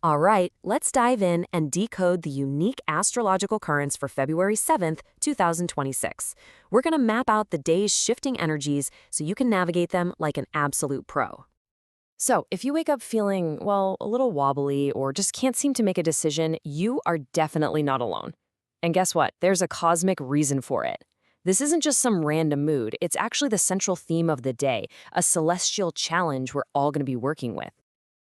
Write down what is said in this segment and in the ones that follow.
All right, let's dive in and decode the unique astrological currents for February 7th, 2026. We're going to map out the day's shifting energies so you can navigate them like an absolute pro. So, if you wake up feeling, well, a little wobbly or just can't seem to make a decision, you are definitely not alone. And guess what? There's a cosmic reason for it. This isn't just some random mood, it's actually the central theme of the day, a celestial challenge we're all going to be working with.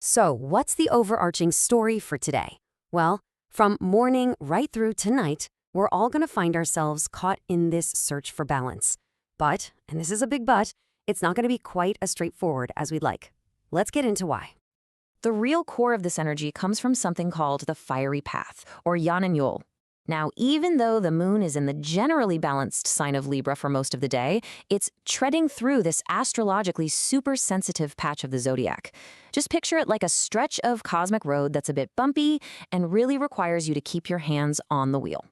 So, what's the overarching story for today? Well, from morning right through to night, we're all going to find ourselves caught in this search for balance. But, and this is a big but, it's not going to be quite as straightforward as we'd like. Let's get into why. The real core of this energy comes from something called the fiery path, or Yan and Yol. Now, even though the moon is in the generally balanced sign of Libra for most of the day, it's treading through this astrologically super sensitive patch of the zodiac. Just picture it like a stretch of cosmic road that's a bit bumpy and really requires you to keep your hands on the wheel.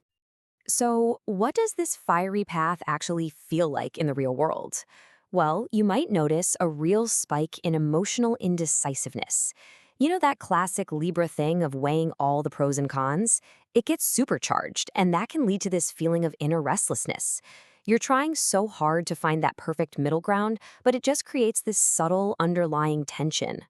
So, what does this fiery path actually feel like in the real world? Well, you might notice a real spike in emotional indecisiveness. You know that classic Libra thing of weighing all the pros and cons? It gets supercharged, and that can lead to this feeling of inner restlessness. You're trying so hard to find that perfect middle ground, but it just creates this subtle underlying tension.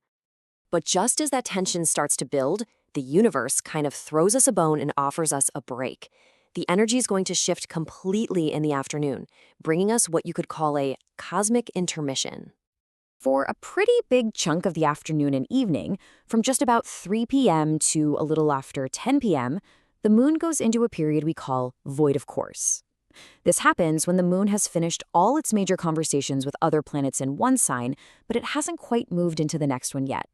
But just as that tension starts to build, the universe kind of throws us a bone and offers us a break. The energy is going to shift completely in the afternoon, bringing us what you could call a cosmic intermission. For a pretty big chunk of the afternoon and evening, from just about 3 p.m. to a little after 10 p.m., the moon goes into a period we call void of course. This happens when the moon has finished all its major conversations with other planets in one sign, but it hasn't quite moved into the next one yet.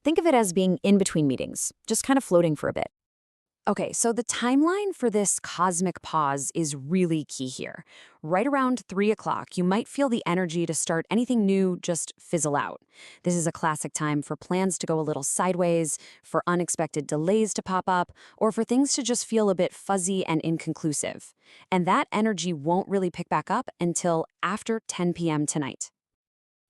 Think of it as being in between meetings, just kind of floating for a bit. Okay, so the timeline for this cosmic pause is really key here. Right around 3 o'clock, you might feel the energy to start anything new just fizzle out. This is a classic time for plans to go a little sideways, for unexpected delays to pop up, or for things to just feel a bit fuzzy and inconclusive. And that energy won't really pick back up until after 10 p.m. tonight.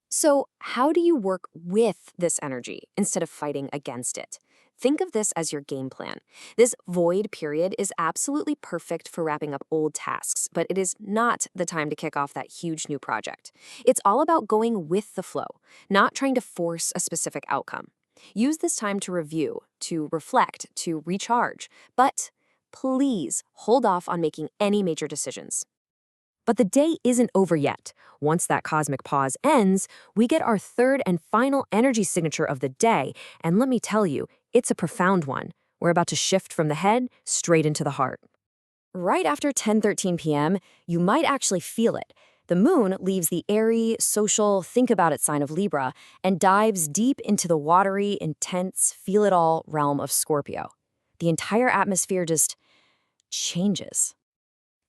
So, how do you work with this energy instead of fighting against it? Think of this as your game plan. This void period is absolutely perfect for wrapping up old tasks, but it is not the time to kick off that huge new project. It's all about going with the flow, not trying to force a specific outcome. Use this time to review, to reflect, to recharge, but please hold off on making any major decisions. But the day isn't over yet. Once that cosmic pause ends, we get our third and final energy signature of the day, and let me tell you, it's a profound one. We're about to shift from the head straight into the heart. Right after 10:13 p.m., you might actually feel it. The moon leaves the airy, social, think-about-it sign of Libra and dives deep into the watery, intense, feel-it-all realm of Scorpio. The entire atmosphere just changes.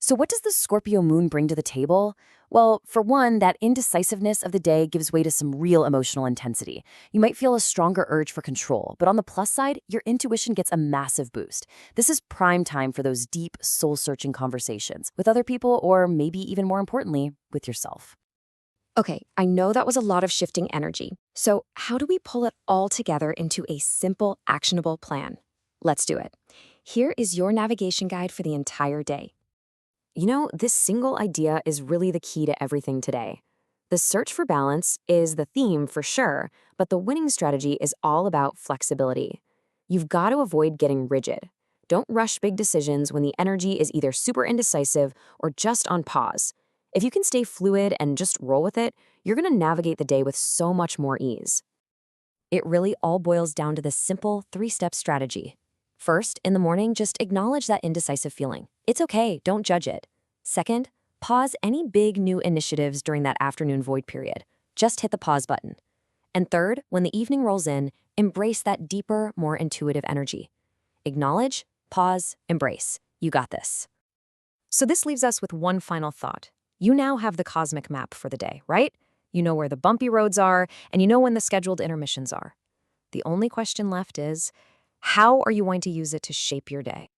So what does the Scorpio moon bring to the table? Well, for one, that indecisiveness of the day gives way to some real emotional intensity. You might feel a stronger urge for control, but on the plus side, your intuition gets a massive boost. This is prime time for those deep, soul-searching conversations with other people, or maybe even more importantly, with yourself. Okay, I know that was a lot of shifting energy. So how do we pull it all together into a simple, actionable plan? Let's do it. Here is your navigation guide for the entire day. You know, this single idea is really the key to everything today. The search for balance is the theme for sure, but the winning strategy is all about flexibility. You've got to avoid getting rigid. Don't rush big decisions when the energy is either super indecisive or just on pause. If you can stay fluid and just roll with it, you're going to navigate the day with so much more ease. It really all boils down to this simple 3-step strategy. First, in the morning, just acknowledge that indecisive feeling. It's okay, don't judge it. Second, pause any big new initiatives during that afternoon void period. Just hit the pause button. And third, when the evening rolls in, embrace that deeper, more intuitive energy. Acknowledge, pause, embrace. You got this. So this leaves us with one final thought. You now have the cosmic map for the day, right? You know where the bumpy roads are, and you know when the scheduled intermissions are. The only question left is, how are you going to use it to shape your day?